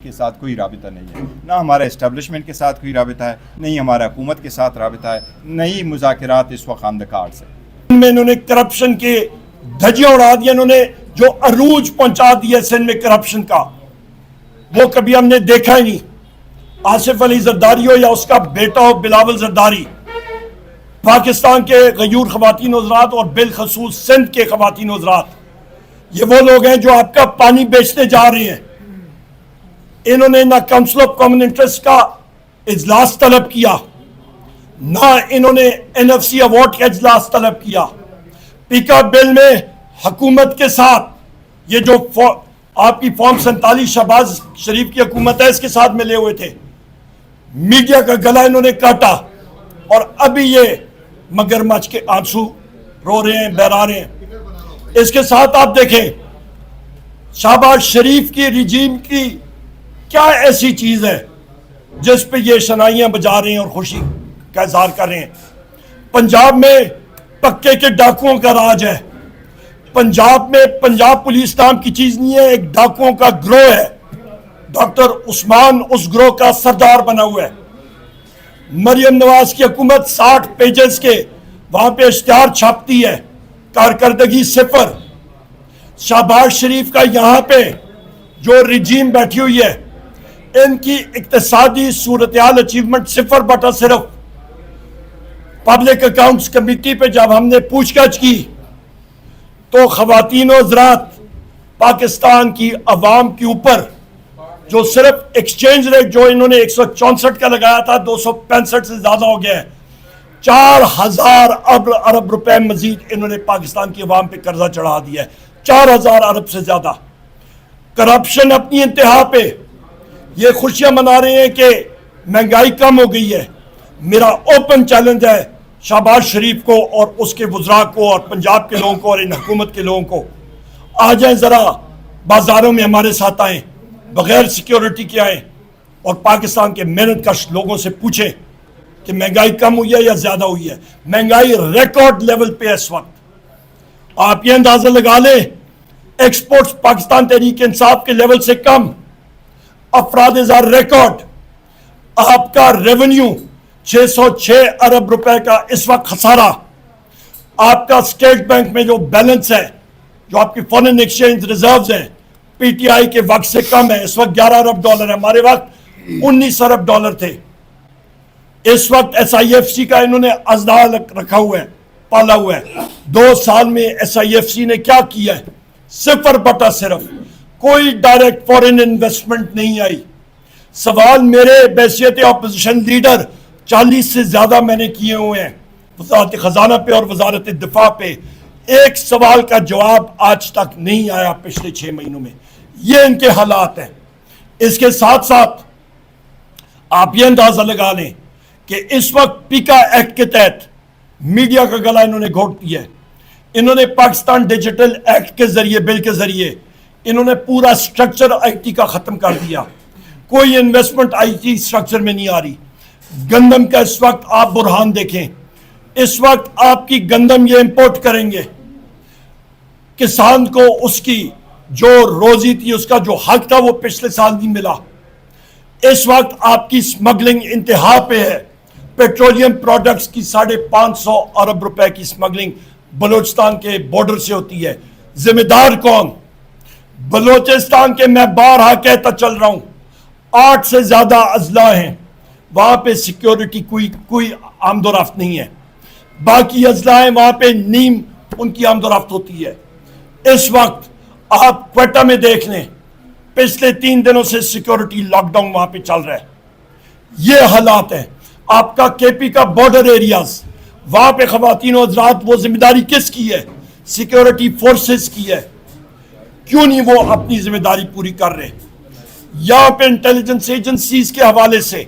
کے ساتھ کوئی رابطہ نہیں ہے، نہ ہمارا اسٹیبلشمنٹ کے ساتھ کوئی رابطہ ہے، نہیں ہمارا حکومت کے ساتھ رابطہ ہے، نہیں مذاکرات اس وقت آن دا کارڈز ہے۔ میں انہوں نے کرپشن کے دھجیاں اڑا دیا، انہوں نے جو عروج پہنچا دیا سندھ میں کرپشن کا، وہ کبھی ہم نے دیکھا ہی نہیں۔ آصف علی زرداری ہو یا اس کا بیٹا ہو بلاول زرداری، پاکستان کے غیور خواتین حضرات اور بالخصوص سندھ کے خواتین حضرات، یہ وہ لوگ ہیں جو آپ کا پانی بیچنے جا رہے ہیں۔ انہوں نے نہ کونسل آف کامن انٹرسٹ کا اجلاس طلب کیا، نہ انہوں نے این ایف سی ایوارڈ کا اجلاس طلب کیا۔ پیکا بل میں حکومت کے ساتھ یہ جو آپ کی فارم 47 شہباز شریف کی حکومت ہے، اس کے ساتھ ملے ہوئے تھے۔ میڈیا کا گلا انہوں نے کاٹا اور ابھی یہ مگرمچھ کے آنسو رو رہے ہیں، بہرا رہے ہیں۔ اس کے ساتھ آپ دیکھیں شہباز شریف کی رجیم کی کیا ایسی چیز ہے جس پہ یہ شنائیاں بجا رہے ہیں اور خوشی کا اظہار کر رہے ہیں۔ پنجاب میں پکے کے ڈاکوؤں کا راج ہے۔ پنجاب میں پنجاب پولیس نام کی چیز نہیں ہے، ایک ڈاکوؤں کا گروہ ہے۔ ڈاکٹر عثمان اس گروہ کا سردار بنا ہوا ہے۔ مریم نواز کی حکومت 60 پیجز کے وہاں پہ اشتہار چھاپتی ہے، کارکردگی صفر۔ شہباز شریف کا یہاں پہ جو رجیم بیٹھی ہوئی ہے، ان کی اقتصادی صورتحال اچیومنٹ 0/0۔ پبلک اکاؤنٹس کمیٹی پہ جب ہم نے پوچھ گچھ کی تو خواتین و حضرات، پاکستان کی عوام کے اوپر جو صرف ایکسچینج ریٹ جو انہوں نے 164 کا لگایا تھا، 265 سے زیادہ ہو گیا ہے۔ 4000 ارب روپے مزید انہوں نے پاکستان کی عوام پہ قرضہ چڑھا دیا ہے، 4000 ارب سے زیادہ۔ کرپشن اپنی انتہا پہ، یہ خوشیاں منا رہے ہیں کہ مہنگائی کم ہو گئی ہے۔ میرا اوپن چیلنج ہے شہباز شریف کو اور اس کے وزراء کو اور پنجاب کے لوگوں کو اور ان حکومت کے لوگوں کو، آ جائیں ذرا بازاروں میں ہمارے ساتھ آئیں، بغیر سیکیورٹی کے آئیں اور پاکستان کے محنت کش لوگوں سے پوچھیں کہ مہنگائی کم ہوئی ہے یا زیادہ ہوئی ہے۔ مہنگائی ریکارڈ لیول پہ ہے اس وقت۔ آپ یہ اندازہ لگا لیں، ایکسپورٹس پاکستان تحریک انصاف کے لیول سے کم، افراد زار ریکارڈ۔ آپ کا ریونیو 606 ارب روپے کا اس وقت خسارہ۔ آپ کا اسٹیٹ بینک میں جو بیلنس ہے، جو آپ کی فارن ایکسچینج ریزروز ہیں، پی ٹی آئی کے وقت سے کم ہے۔ اس وقت 11 ارب ڈالر ہے، ہمارے وقت 19 ارب ڈالر تھے۔ اس وقت ایس آئی ایف سی کا انہوں نے ازدہ رکھا ہوا ہے، پالا ہوا ہے۔ 2 سال میں ایس آئی ایف سی نے کیا کیا ہے؟ 0/0۔ کوئی ڈائریکٹ فورن انویسٹمنٹ نہیں آئی۔ سوال میرے بحیثیت اپوزیشن لیڈر 40 سے زیادہ میں نے کیے ہوئے ہیں وزارت خزانہ پہ اور وزارت دفاع پہ، ایک سوال کا جواب آج تک نہیں آیا پچھلے 6 مہینوں میں۔ یہ ان کے حالات ہیں۔ اس کے ساتھ ساتھ آپ یہ اندازہ لگا لیں کہ اس وقت پیکا ایکٹ کے تحت میڈیا کا گلا انہوں نے گھونٹ دیا ہے۔ انہوں نے پاکستان ڈیجیٹل ایکٹ کے ذریعے، بل کے ذریعے انہوں نے پورا سٹرکچر آئی ٹی کا ختم کر دیا۔ کوئی انویسٹمنٹ آئی ٹی سٹرکچر میں نہیں آ رہی۔ گندم کا اس وقت آپ برہان دیکھیں، اس وقت آپ کی گندم یہ امپورٹ کریں گے، کسان کو اس کی جو روزی تھی، اس کا جو حق تھا، وہ پچھلے سال نہیں ملا۔ اس وقت آپ کی سمگلنگ انتہا پہ ہے۔ پیٹرولیم پروڈکٹس کی 550 ارب روپے کی سمگلنگ بلوچستان کے بارڈر سے ہوتی ہے۔ ذمہ دار کون؟ بلوچستان کے، میں بارہا کہتا چل رہا ہوں، 8 سے زیادہ اضلاع ہیں، وہاں پہ سیکیورٹی کوئی آمد و رفت نہیں ہے۔ باقی اضلاع ہیں، وہاں پہ نیم ان کی آمد و رفت ہوتی ہے۔ اس وقت آپ کوئٹہ میں دیکھ لیں، پچھلے 3 دنوں سے سیکیورٹی لاک ڈاؤن وہاں پہ چل رہا ہے۔ یہ حالات ہیں۔ آپ کا کے پی کا بارڈر ایریاز، وہاں پہ خواتین و حضرات، وہ ذمہ داری کس کی ہے؟ سیکیورٹی فورسز کی ہے۔ کیوں نہیں وہ اپنی ذمہ داری پوری کر رہے؟ یہاں پہ انٹیلیجنس ایجنسیز کے حوالے سے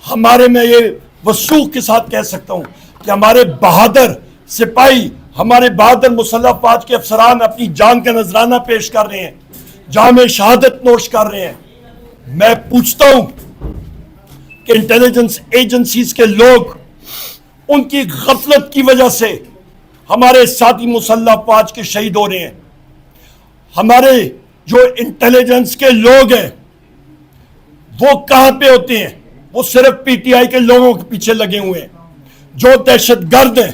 ہمارے، میں یہ وثوق کے ساتھ کہہ سکتا ہوں کہ ہمارے بہادر سپاہی، ہمارے بہادر مسلح افواج کے افسران اپنی جان کا نذرانہ پیش کر رہے ہیں، جام شہادت نوش کر رہے ہیں۔ میں پوچھتا ہوں کہ انٹیلیجنس ایجنسیز کے لوگ، ان کی غفلت کی وجہ سے ہمارے ساتھی مسلح افواج کے شہید ہو رہے ہیں۔ ہمارے جو انٹیلیجنس کے لوگ ہیں، وہ کہاں پہ ہوتے ہیں؟ وہ صرف پی ٹی آئی کے لوگوں کے پیچھے لگے ہوئے ہیں جو دہشت گرد ہیں.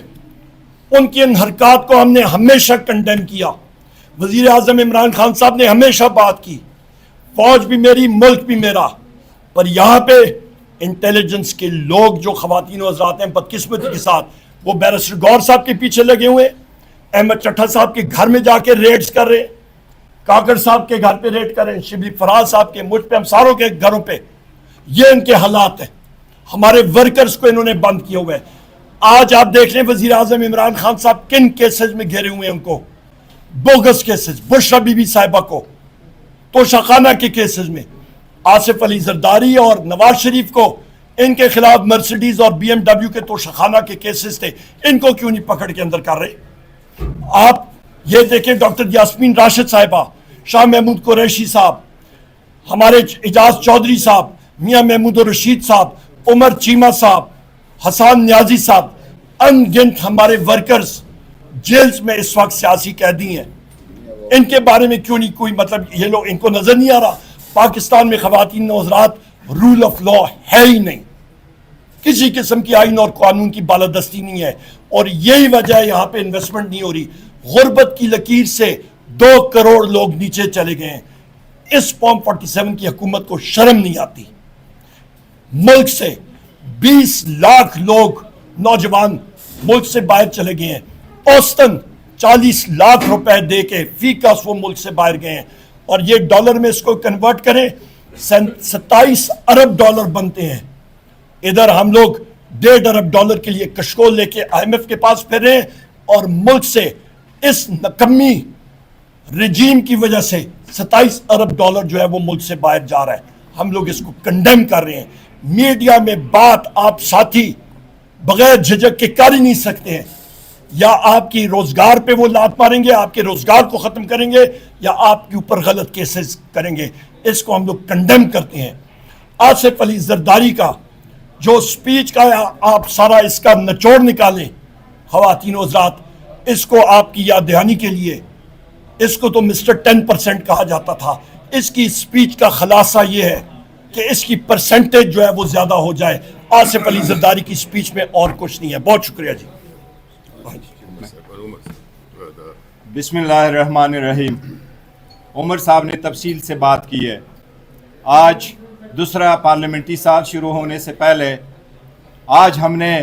ان کی ان حرکات کو ہم نے ہمیشہ کنڈیم کیا. وزیر اعظم عمران خان صاحب نے ہمیشہ بات کی فوج بھی میری ملک بھی میرا. پر یہاں پہ انٹیلیجنس کے لوگ جو خواتین و حضرات ہیں بدقسمتی کے ساتھ وہ بیرسٹر گور صاحب کے پیچھے لگے ہوئے, احمد چٹھا صاحب کے گھر میں جا کے ریڈز کر رہے, کاکڑ صاحب کے گھر پہ ریڈ کر رہے ہیں, شبلی فراز صاحب کے, مجھ پہ, ہم ساروں کے گھروں پہ. یہ ان کے حالات ہیں. ہمارے ورکرز کو انہوں نے بند کیا ہوا ہے. آج آپ دیکھ لیں وزیر اعظم عمران خان صاحب کن کیسز میں گھیرے ہوئے ہیں ان کو, bogus cases, Bushra be be صاحبہ کو توشخانہ کے کیسز میں, آصف علی زرداری اور نواز شریف کو ان کے خلاف مرسیڈیز اور بی ایم ڈبلیو کے توشخانہ کے کیسز تھے, ان کو کیوں نہیں پکڑ کے اندر کر رہے؟ آپ یہ دیکھیں ڈاکٹر یاسمین راشد صاحبہ, شاہ محمود قریشی صاحب, ہمارے اعجاز چودھری صاحب, میاں محمود الرشید صاحب, عمر چیمہ صاحب, حسان نیازی صاحب, ان گنت ہمارے ورکرز جیلز میں اس وقت سیاسی قیدی ہیں. ان کے بارے میں کیوں نہیں کوئی مطلب, یہ لوگ ان کو نظر نہیں آ رہا پاکستان میں خواتین و حضرات رول آف لا ہے ہی نہیں, کسی قسم کی آئین اور قانون کی بالادستی نہیں ہے, اور یہی وجہ ہے یہاں پہ انویسٹمنٹ نہیں ہو رہی. غربت کی لکیر سے 2 کروڑ لوگ نیچے چلے گئے ہیں. اس فارم 47 کی حکومت کو شرم نہیں آتی. ملک سے 20 لاکھ لوگ نوجوان ملک سے باہر چلے گئے ہیں, اوسطن 40 لاکھ روپے دے کے فی کس وہ ملک سے باہر گئے ہیں, اور یہ ڈالر میں اس کو کنورٹ کریں 27 ارب ڈالر بنتے ہیں. ادھر ہم لوگ 1.5 ارب ڈالر کے لیے کشکول لے کے آئی ایم ایف کے پاس پھر رہے ہیں, اور ملک سے اس نکمی رجیم کی وجہ سے 27 ارب ڈالر جو ہے وہ ملک سے باہر جا رہا ہے. ہم لوگ اس کو کنڈیم کر رہے ہیں. میڈیا میں بات آپ ساتھی بغیر جھجک کے کر ہی نہیں سکتے ہیں. یا آپ کی روزگار پہ وہ لات ماریں گے, آپ کے روزگار کو ختم کریں گے, یا آپ کے اوپر غلط کیسز کریں گے. اس کو ہم لوگ کنڈیم کرتے ہیں. آصف علی زرداری کا جو سپیچ کا آپ سارا اس کا نچوڑ نکالیں خواتین و حضرات, اس کو آپ کی یاد دہانی کے لیے, اس کو تو مسٹر 10% کہا جاتا تھا. اس کی سپیچ کا خلاصہ یہ ہے کہ اس کی پرسنٹیج جو ہے وہ زیادہ ہو جائے. آصف علی زرداری کی سپیچ میں اور کچھ نہیں ہے. بہت شکریہ جی. بسم اللہ الرحمن الرحیم. عمر صاحب نے تفصیل سے بات کی ہے. آج دوسرا پارلیمنٹری سال شروع ہونے سے پہلے آج ہم نے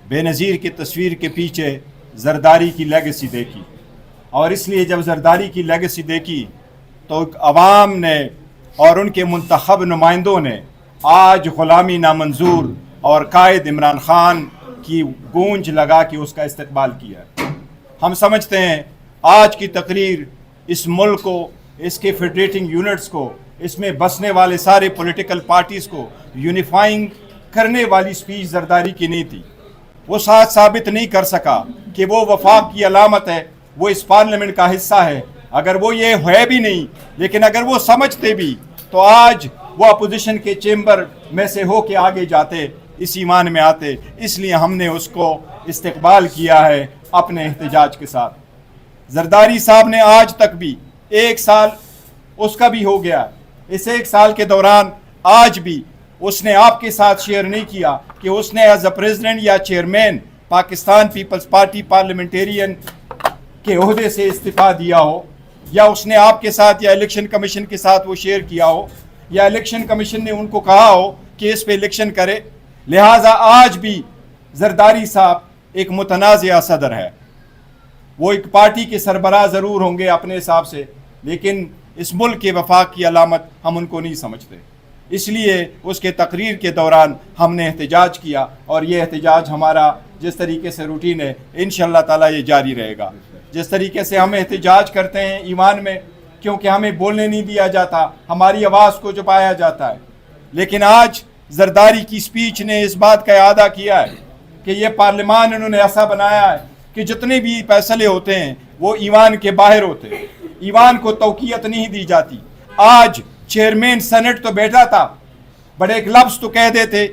بے نظیر کی تصویر کے پیچھے زرداری کی لیگیسی دیکھی, اور اس لیے جب زرداری کی لیگیسی دیکھی تو عوام نے اور ان کے منتخب نمائندوں نے آج غلامی نامنظور اور قائد عمران خان کی گونج لگا کے اس کا استقبال کیا. ہم سمجھتے ہیں آج کی تقریر اس ملک کو, اس کے فیڈریٹنگ یونٹس کو, اس میں بسنے والے سارے پولیٹیکل پارٹیز کو یونیفائنگ کرنے والی سپیچ زرداری کی نہیں تھی. وہ ساتھ ثابت نہیں کر سکا کہ وہ وفاق کی علامت ہے, وہ اس پارلیمنٹ کا حصہ ہے. اگر وہ یہ ہے بھی نہیں, لیکن اگر وہ سمجھتے بھی تو آج وہ اپوزیشن کے چیمبر میں سے ہو کے آگے جاتے, اس ایمان میں آتے. اس لیے ہم نے اس کو استقبال کیا ہے اپنے احتجاج کے ساتھ. زرداری صاحب نے آج تک بھی 1 سال اس کا بھی ہو گیا, اس 1 سال کے دوران آج بھی اس نے آپ کے ساتھ شیئر نہیں کیا کہ اس نے ایز اے پریزیڈنٹ یا chairman Pakistan Peoples Party Parliamentarians کے عہدے سے استعفیٰ دیا ہو, یا اس نے آپ کے ساتھ یا الیکشن کمیشن کے ساتھ وہ شیئر کیا ہو, یا الیکشن کمیشن نے ان کو کہا ہو کہ اس پہ الیکشن کرے. لہٰذا آج بھی زرداری صاحب ایک متنازع صدر ہے. وہ ایک پارٹی کے سربراہ ضرور ہوں گے اپنے حساب سے, لیکن اس ملک کے وفاق کی علامت ہم ان کو نہیں سمجھتے. اس لیے اس کے تقریر کے دوران ہم نے احتجاج کیا, اور یہ احتجاج ہمارا جس طریقے سے روٹین ہے انشاءاللہ تعالی یہ جاری رہے گا. جس طریقے سے ہم احتجاج کرتے ہیں ایوان میں, کیونکہ ہمیں بولنے نہیں دیا جاتا, ہماری آواز کو چھپایا جاتا ہے. لیکن آج زرداری کی سپیچ نے اس بات کا اعادہ کیا ہے کہ یہ پارلیمان انہوں نے ایسا بنایا ہے کہ جتنے بھی فیصلے ہوتے ہیں وہ ایوان کے باہر ہوتے ہیں, ایوان کو توقیت نہیں دی جاتی. آج چیئرمین سینٹ تو بیٹھا تھا, بڑے ایک لفظ تو کہہ دیتے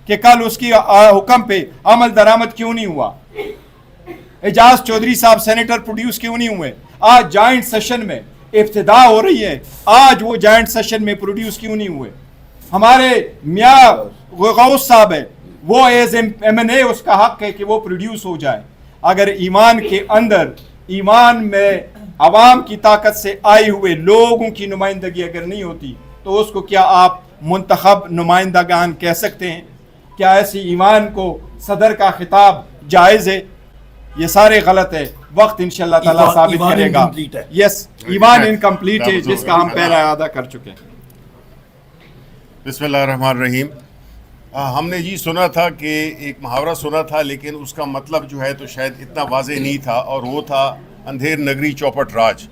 کہ کل اس کی حکم پہ عمل درآمد کیوں نہیں ہوا, اعجاز چودھری صاحب سینیٹر پروڈیوس کیوں نہیں ہوئے. آج جائنٹ سیشن میں ابتدا ہو رہی ہے, آج وہ جائنٹ سیشن میں پروڈیوس کیوں نہیں ہوئے. ہمارے میاں غوث صاحب ہے, وہ ایز ایم این اے اس کا حق ہے کہ وہ پروڈیوس ہو جائے. اگر ایمان کے اندر, ایمان میں عوام کی طاقت سے آئے ہوئے لوگوں کی نمائندگی اگر نہیں ہوتی تو اس کو کیا آپ منتخب نمائندگان کہہ سکتے ہیں؟ کیا ایسی ایمان کو صدر کا خطاب جائز ہے؟ یہ سارے غلط ہے. وقت انشاءاللہ تعالیٰ ثابت کرے گا. یس, ایمان انکمپلیٹ ہے, جس کا ہم پہلا اعادہ کر چکے ہیں. بسم اللہ الرحمن الرحیم. ہم نے جی سنا تھا کہ ایک محاورہ سنا تھا, لیکن اس کا مطلب جو ہے تو شاید اتنا واضح نہیں تھا, اور وہ تھا اندھیر نگری چوپٹ راج,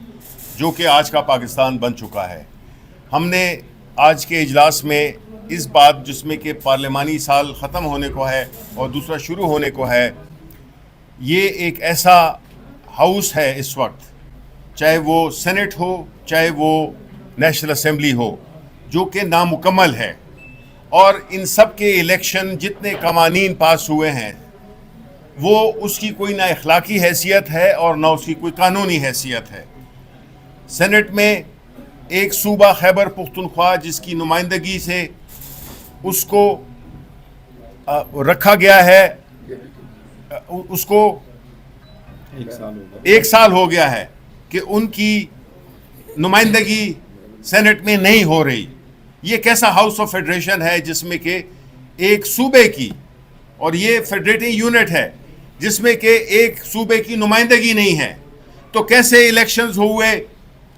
جو کہ آج کا پاکستان بن چکا ہے. ہم نے آج کے اجلاس میں اس بات, جس میں کہ پارلیمانی سال ختم ہونے کو ہے اور دوسرا شروع ہونے کو ہے, یہ ایک ایسا ہاؤس ہے اس وقت, چاہے وہ سینٹ ہو چاہے وہ نیشنل اسمبلی ہو, جو کہ نامکمل ہے, اور ان سب کے الیکشن جتنے قوانین پاس ہوئے ہیں وہ اس کی کوئی نہ اخلاقی حیثیت ہے اور نہ اس کی کوئی قانونی حیثیت ہے. سینٹ میں ایک صوبہ خیبر پختونخوا جس کی نمائندگی سے اس کو رکھا گیا ہے, اس کو ایک سال ہو گیا ہے کہ ان کی نمائندگی سینٹ میں نہیں ہو رہی. یہ کیسا ہاؤس آف فیڈریشن ہے جس میں کہ ایک صوبے کی, اور یہ فیڈریٹنگ یونٹ ہے جس میں کہ ایک صوبے کی نمائندگی نہیں ہے, تو کیسے الیکشنز ہوئے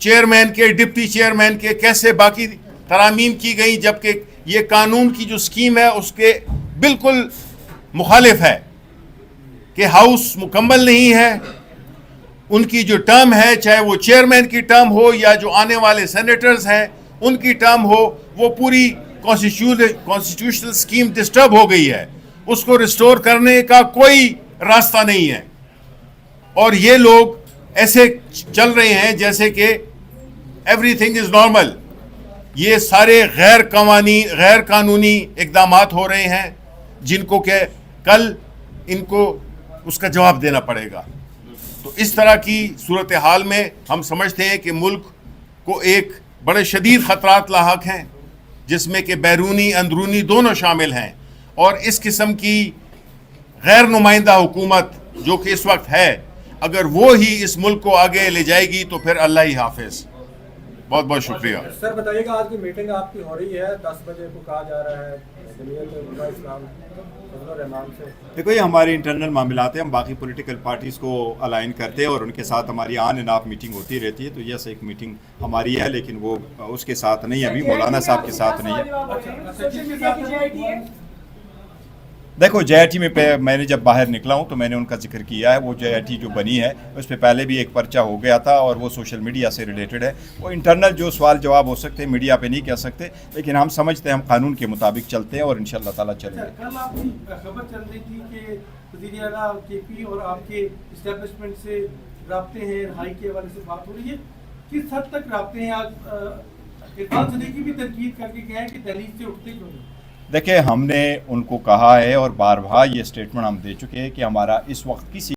چیئرمین کے, ڈپٹی چیئرمین کے, کیسے باقی ترامیم کی گئی, جبکہ یہ قانون کی جو سکیم ہے اس کے بالکل مخالف ہے کہ ہاؤس مکمل نہیں ہے. ان کی جو ٹرم ہے, چاہے وہ چیئرمین کی ٹرم ہو یا جو آنے والے سینیٹرز ہیں ان کی ٹرم ہو, وہ پوری کانسٹیٹیوشنل سکیم ڈسٹرب ہو گئی ہے. اس کو ریسٹور کرنے کا کوئی راستہ نہیں ہے, اور یہ لوگ ایسے چل رہے ہیں جیسے کہ ایوری تھنگ از نارمل. یہ سارے غیر قانونی اقدامات ہو رہے ہیں جن کو کہ کل ان کو اس کا جواب دینا پڑے گا. تو اس طرح کی صورتحال میں ہم سمجھتے ہیں کہ ملک کو ایک بڑے شدید خطرات لاحق ہیں, جس میں کہ بیرونی اندرونی دونوں شامل ہیں, اور اس قسم کی غیر نمائندہ حکومت جو کہ اس وقت ہے, اگر وہ ہی اس ملک کو آگے لے جائے گی تو پھر اللہ ہی حافظ. بہت بہت شکریہ. سر بتائیے گا, آج کی میٹنگ آپ کی ہو رہی ہے 10 بجے کو کہا جا رہا ہے جمعیت علماء اسلام فضل الرحمان سے. دیکھو, یہ ہمارے انٹرنل معاملات ہیں, ہم باقی پولیٹیکل پارٹیز کو الائن کرتے ہیں اور ان کے ساتھ ہماری آن اینڈ آف میٹنگ ہوتی رہتی ہے. تو یس, ایک میٹنگ ہماری ہے, لیکن وہ اس کے ساتھ نہیں ہے, ابھی مولانا صاحب کے ساتھ نہیں ہے. دیکھو, جے آئی ٹی میں نے جب باہر نکلا ہوں تو میں نے ان کا ذکر کیا ہے. وہ جے آئی ٹی جو بنی ہے اس پہ پہلے بھی ایک پرچہ ہو گیا تھا, اور وہ سوشل میڈیا سے ریلیٹڈ ہے. وہ انٹرنل جو سوال جواب ہو سکتے ہیں میڈیا پہ نہیں کہہ سکتے, لیکن ہم سمجھتے ہیں ہم قانون کے مطابق چلتے ہیں اور انشاءاللہ تعالیٰ چلیں گے. کل آپ کی خبر چل رہی تھی کہ وزیر اعلیٰ کے پی اور آپ کے اسٹیبلشمنٹ سے رابطے ہیں, رہائی کے حوالے سے بات ہو رہی ہے, کس حد تک رابطے ہیں؟ آج عرفان صدیقی بھی تنقید کر کے گئے ہیں کہ دہلیز سے اٹھتے کیوں نہیں. دیکھیں, ہم نے ان کو کہا ہے اور بار بار یہ اسٹیٹمنٹ ہم دے چکے ہیں کہ ہمارا اس وقت کسی